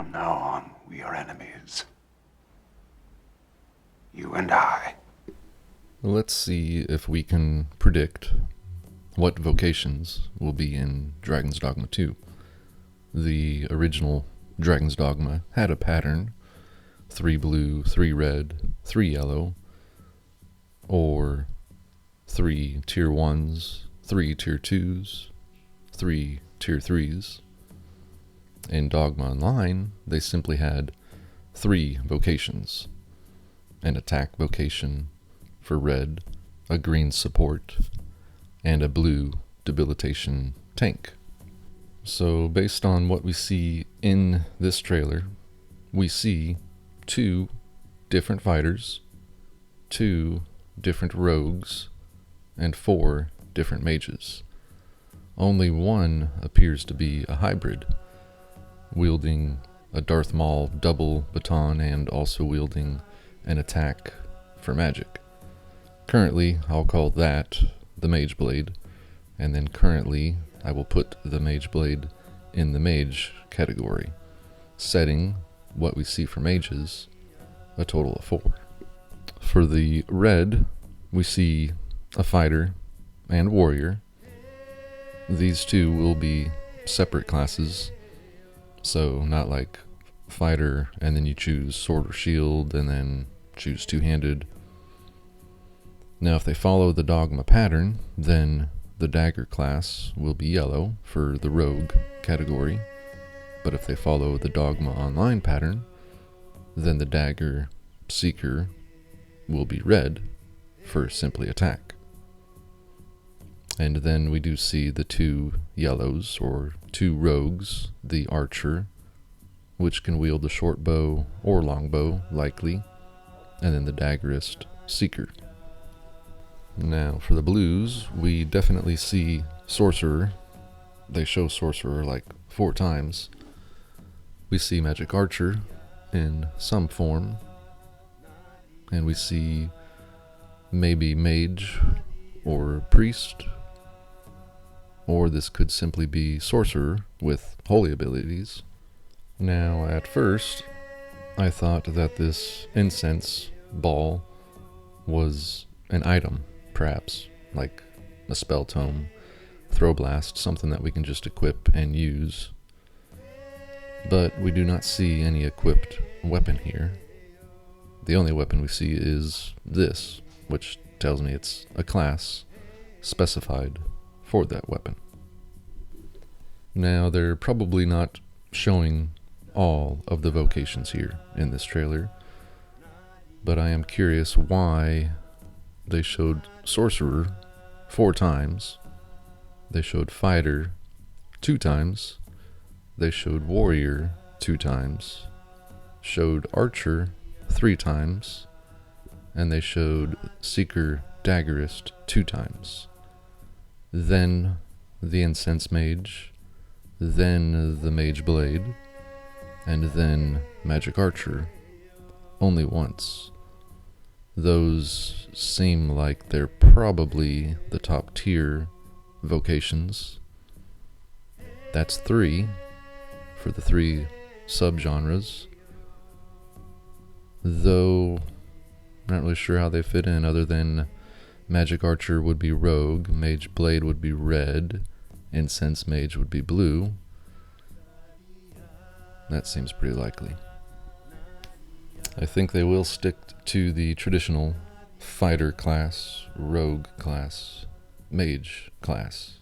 From now on, we are enemies. You and I. Let's see if we can predict what vocations will be in Dragon's Dogma 2. The original Dragon's Dogma had a pattern: 3 blue, 3 red, 3 yellow, or 3 tier 1s, 3 tier 2s, 3 tier 3s. In Dogma Online, they simply had 3 vocations: an attack vocation for red, a green support, and a blue debilitation tank. So based on what we see in this trailer, we see 2 different fighters, 2 different rogues, and 4 different mages. Only one appears to be a hybrid, wielding a Darth Maul double baton and also wielding an attack for magic. Currently, I'll call that the Mage Blade, and then currently I will put the Mage Blade in the Mage category, setting what we see for mages a total of 4. For the red, we see a fighter and warrior. These two will be separate classes, so not like fighter and then you choose sword or shield and then choose two-handed. Now if they follow the Dogma pattern, then the dagger class will be yellow for the rogue category, but if they follow the Dogma Online pattern, then the dagger seeker will be red for simply attack. And then we do see the 2 yellows, or 2 rogues, the archer, which can wield the short bow or long bow, likely, and then the daggerist seeker. Now, for the blues, we definitely see sorcerer. They show sorcerer like 4 times. We see magic archer in some form, and we see maybe mage or priest, or this could simply be sorcerer with holy abilities. Now, at first, I thought that this incense ball was an item, perhaps, like a spell tome, throw blast, something that we can just equip and use. But we do not see any equipped weapon here. The only weapon we see is this, which tells me it's a class specified for that weapon. Now, they're probably not showing all of the vocations here in this trailer, but I am curious why they showed sorcerer 4 times, they showed fighter 2 times, they showed warrior 2 times, showed archer 3 times, and they showed seeker daggerist 2 times. Then the incense mage, then the mage blade, and then magic archer only once. Those seem like they're probably the top tier vocations. That's 3 for the 3 subgenres, though I'm not really sure how they fit in, other than magic archer would be rogue, mage blade would be red, incense mage would be blue. That seems pretty likely. I think they will stick to the traditional fighter class, rogue class, mage class,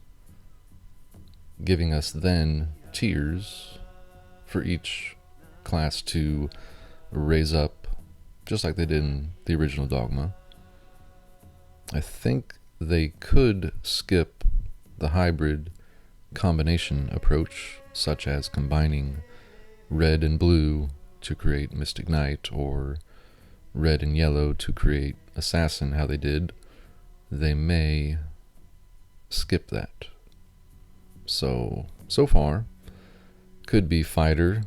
giving us then tiers for each class to raise up, just like they did in the original Dogma. I think they could skip the hybrid combination approach, such as combining red and blue to create Mystic Knight, or red and yellow to create Assassin, how they did. They may skip that. So far, could be fighter,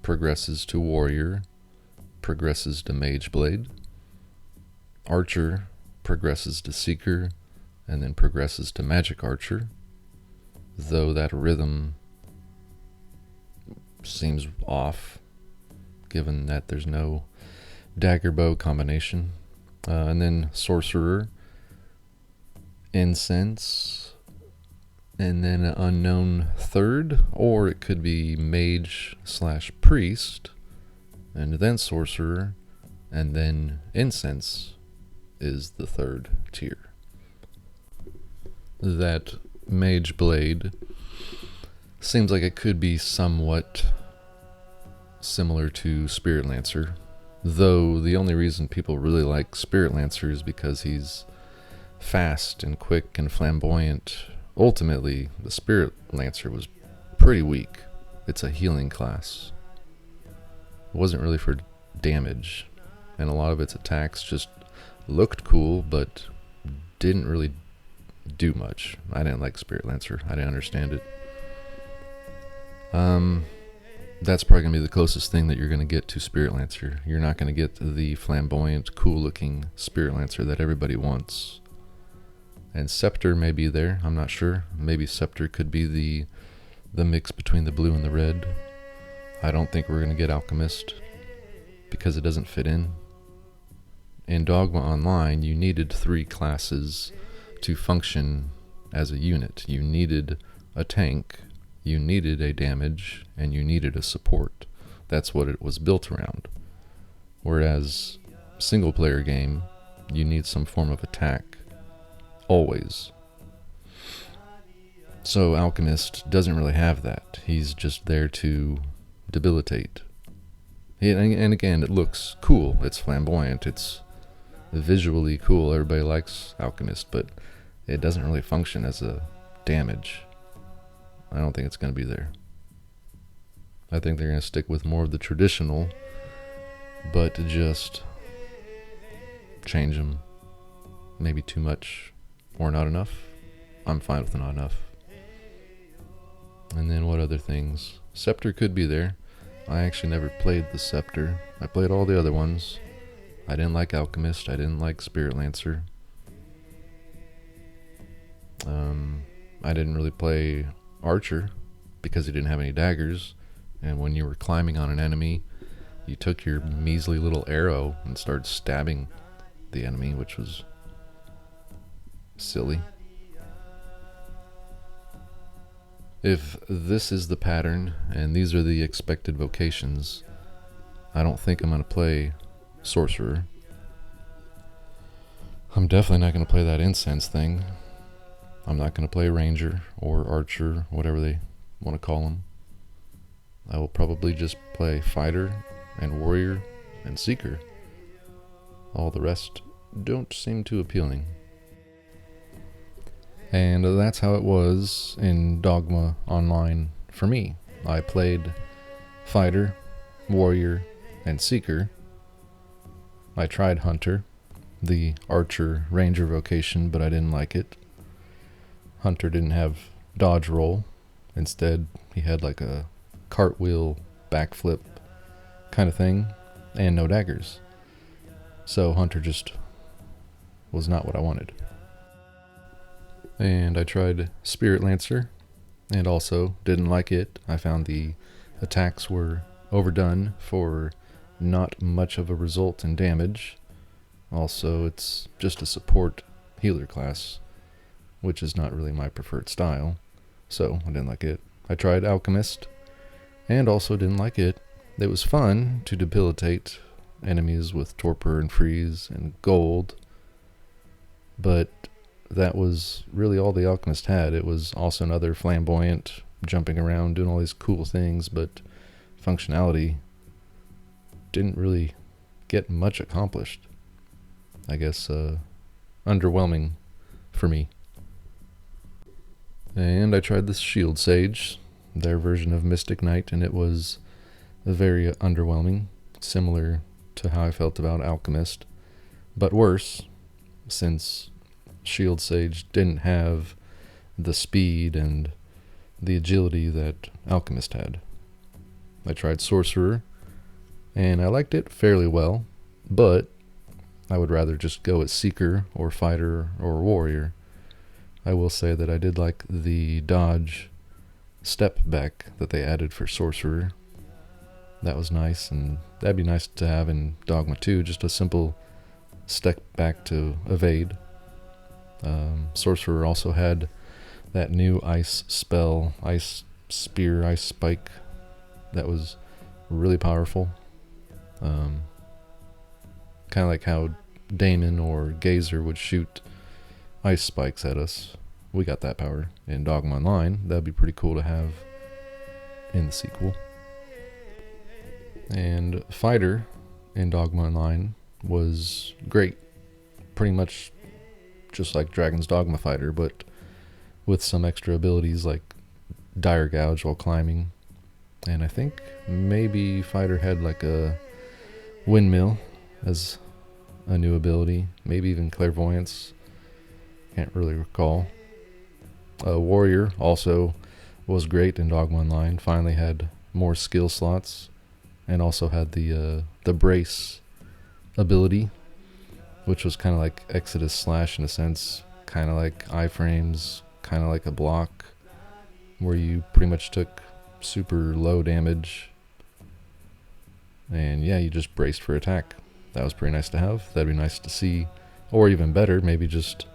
progresses to warrior, progresses to mage blade, archer, progresses to seeker, and then progresses to magic archer, though that rhythm seems off given that there's no dagger bow combination. And then sorcerer, incense, and then an unknown third, or it could be mage/priest, and then sorcerer, and then incense is the third tier. That mage blade seems like it could be somewhat similar to Spirit Lancer, though the only reason people really like Spirit Lancer is because he's fast and quick and flamboyant. Ultimately, the Spirit Lancer was pretty weak. It's a healing class. It wasn't really for damage, and a lot of its attacks just looked cool, but didn't really do much. I didn't like Spirit Lancer. I didn't understand it. That's probably going to be the closest thing that you're going to get to Spirit Lancer. You're not going to get the flamboyant, cool-looking Spirit Lancer that everybody wants. And Scepter may be there. I'm not sure. Maybe Scepter could be the mix between the blue and the red. I don't think we're going to get Alchemist because it doesn't fit in. In Dogma Online, you needed 3 classes to function as a unit. You needed a tank, you needed a damage, and you needed a support. That's what it was built around. Whereas single player game, you need some form of attack. Always. So Alchemist doesn't really have that. He's just there to debilitate. And again, it looks cool. It's flamboyant. It's visually cool. Everybody likes Alchemist, but it doesn't really function as a damage. I don't think it's going to be there. I think they're going to stick with more of the traditional, but just change them. Maybe too much or not enough. I'm fine with not enough. And then what other things? Scepter could be there. I actually never played the Scepter. I played all the other ones. I didn't like Alchemist. I didn't like Spirit Lancer. I didn't really play Archer because he didn't have any daggers. And when you were climbing on an enemy, you took your measly little arrow and started stabbing the enemy, which was silly. If this is the pattern and these are the expected vocations, I don't think I'm going to play Sorcerer. I'm definitely not going to play that incense thing. I'm not going to play Ranger or Archer, whatever they want to call them. I will probably just play Fighter and Warrior and Seeker. All the rest don't seem too appealing. And that's how it was in Dogma Online for me. I played Fighter, Warrior, and Seeker. I tried Hunter, the Archer Ranger vocation, but I didn't like it. Hunter didn't have dodge roll. Instead, he had like a cartwheel, backflip kind of thing, and no daggers. So Hunter just was not what I wanted. And I tried Spirit Lancer, and also didn't like it. I found the attacks were overdone for not much of a result in damage. Also, it's just a support healer class, which is not really my preferred style, so I didn't like it. I tried Alchemist, and also didn't like it. It was fun to debilitate enemies with torpor and freeze and gold, but that was really all the Alchemist had. It was also another flamboyant, jumping around, doing all these cool things, but functionality didn't really get much accomplished. I guess underwhelming for me. And I tried this Shield Sage, their version of Mystic Knight, and it was very underwhelming, similar to how I felt about Alchemist, but worse, since Shield Sage didn't have the speed and the agility that Alchemist had. I tried Sorcerer, and I liked it fairly well, but I would rather just go as Seeker or Fighter or Warrior. I will say that I did like the dodge step back that they added for Sorcerer. That was nice, and that'd be nice to have in Dogma 2, just a simple step back to evade. Sorcerer also had that new ice spell, ice spear, ice spike, that was really powerful. Kind of like how Damon or Gazer would shoot ice spikes at us. We got that power in Dogma Online. That'd be pretty cool to have in the sequel. And Fighter in Dogma Online was great. Pretty much just like Dragon's Dogma Fighter, but with some extra abilities like Dire Gouge while climbing. And I think maybe Fighter had like a windmill as a new ability. Maybe even Clairvoyance. Can't really recall. Warrior also was great in Dogma Online. Finally had more skill slots. And also had the brace ability, which was kind of like Exodus Slash in a sense, kind of like iframes, kind of like a block, where you pretty much took super low damage, and yeah, you just braced for attack. That was pretty nice to have. That'd be nice to see, or even better, maybe just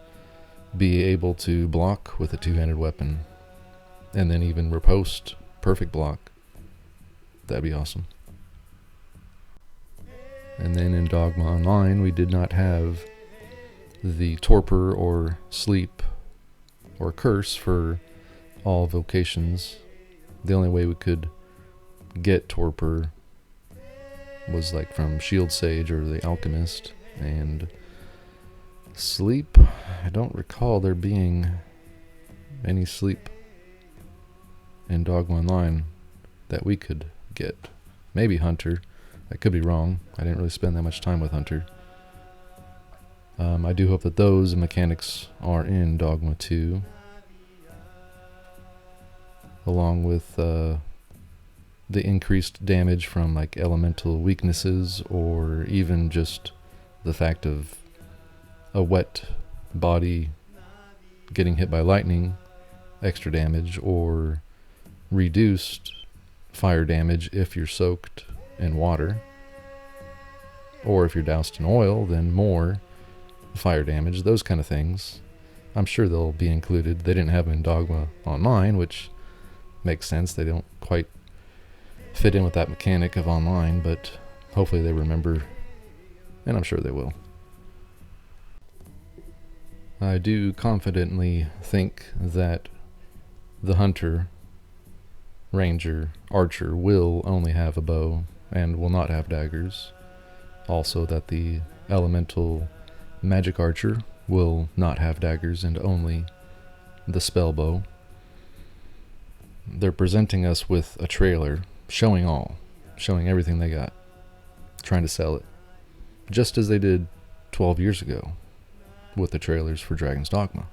be able to block with a two-handed weapon, and then even riposte perfect block. That'd be awesome. And then in Dogma Online, we did not have the torpor or sleep or curse for all vocations. The only way we could get torpor was like from Shield Sage or the Alchemist. And sleep, I don't recall there being any sleep in Dogma Online that we could get. Maybe Hunter. I could be wrong. I didn't really spend that much time with Hunter. I do hope that those mechanics are in Dogma 2. Along with the increased damage from like elemental weaknesses, or even just the fact of a wet body getting hit by lightning, extra damage, or reduced fire damage if you're soaked in water, or if you're doused in oil, then more fire damage, those kind of things. I'm sure they'll be included. They didn't have them in Dogma Online, which makes sense. They don't quite fit in with that mechanic of online, but hopefully they remember, and I'm sure they will. I do confidently think that the hunter, ranger, archer will only have a bow and will not have daggers. Also that the elemental magic archer will not have daggers and only the spell bow. They're presenting us with a trailer showing everything they got, trying to sell it, just as they did 12 years ago with the trailers for Dragon's Dogma.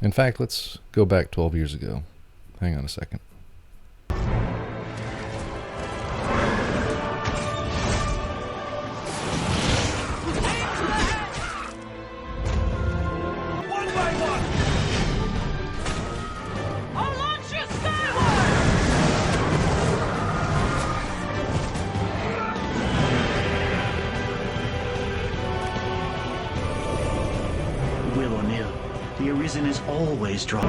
In fact, let's go back 12 years ago. Hang on a second. Will or nill, the Arisen is always drawn.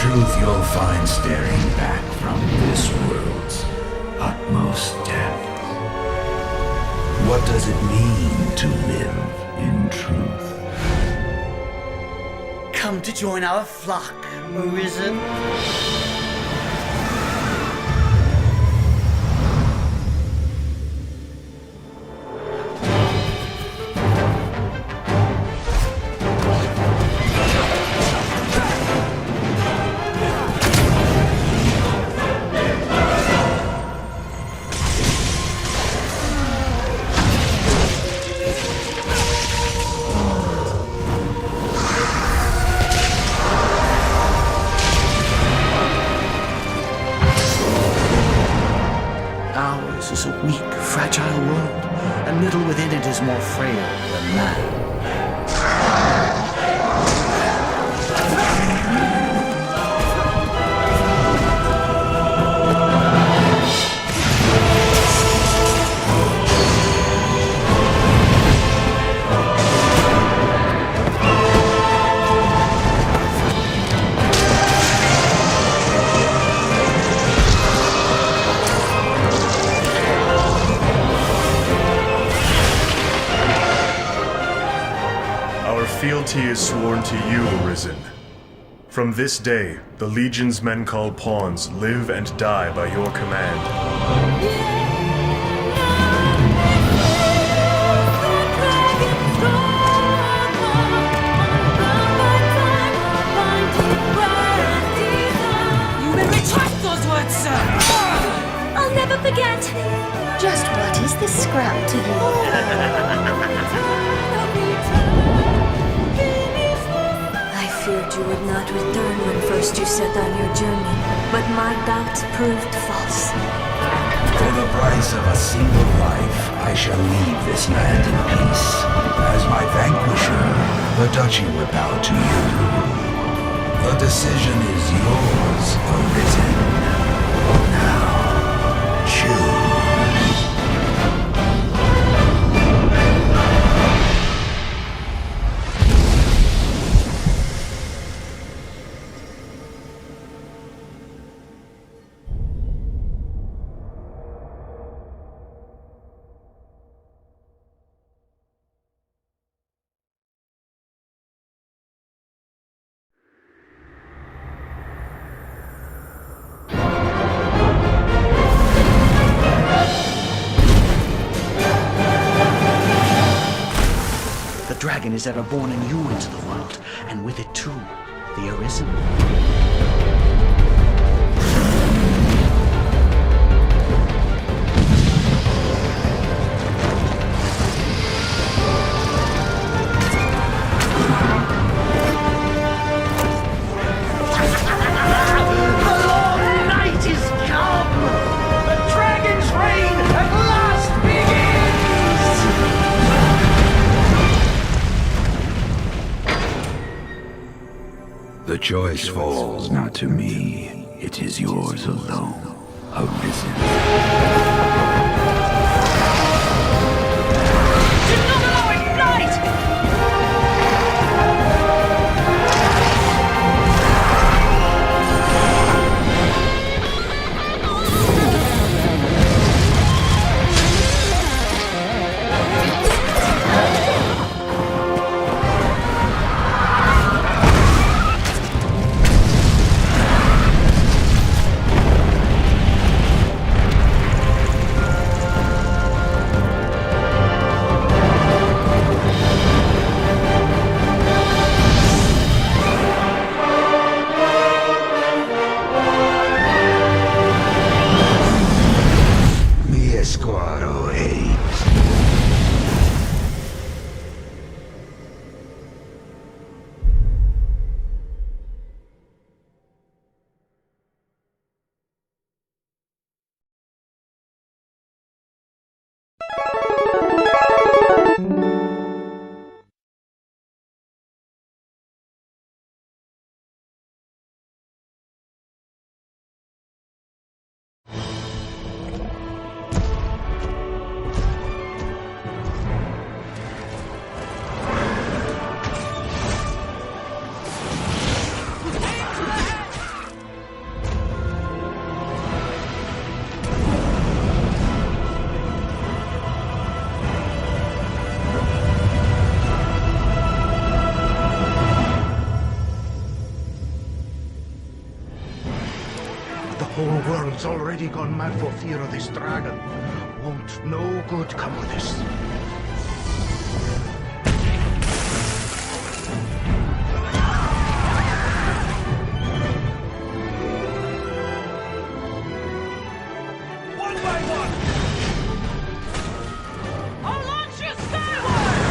truth you'll find staring back from this world's utmost depths. What does it mean to live in truth? Come to join our flock, Arisen. Ours is a weak, fragile world, and little within it is more frail than man. Our fealty is sworn to you, Arisen. From this day, the Legion's men called pawns live and die by your command. You will retract those words, sir! I'll never forget. Just what is this scrap to you? I feared you would not return when first you set on your journey, but my doubts proved false. For the price of a single life, I shall leave this land in peace. As my vanquisher, the duchy will bow to you. The decision is yours, Arisen. Now, choose. The dragon is ever born anew into the world, and with it too, the Arisen. The long night is come! The dragon's reign at last begins! The choice falls not to me. It is yours alone, Arisen. Do not allow it, Knight! world's already gone mad for fear of this dragon. Won't no good come of this. I'll launch you skyward!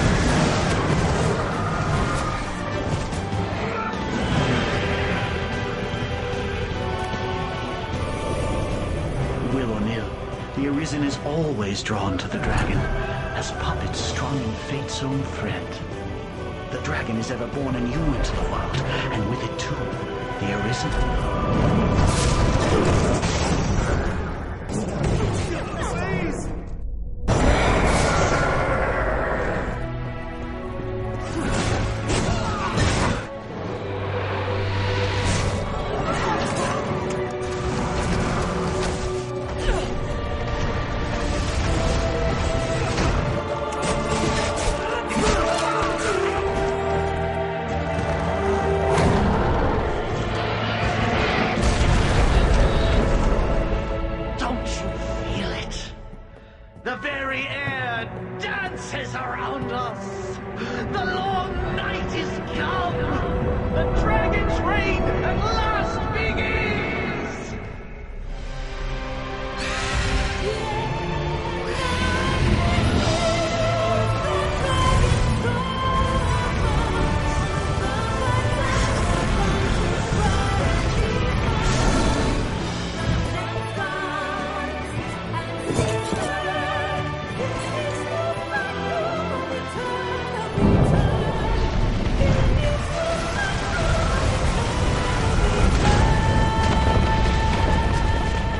Will O'Neill, the Arisen is always drawn to the dragon, as puppets strung in fate's own thread. The dragon is ever born anew into the world, and with it too, the Arisen. Don't you feel it? The very air dances around us. The long night is come. The dragon's reign at last begins.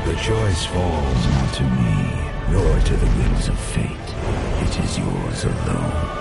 The choice falls not to me, nor to the winds of fate. It is yours alone.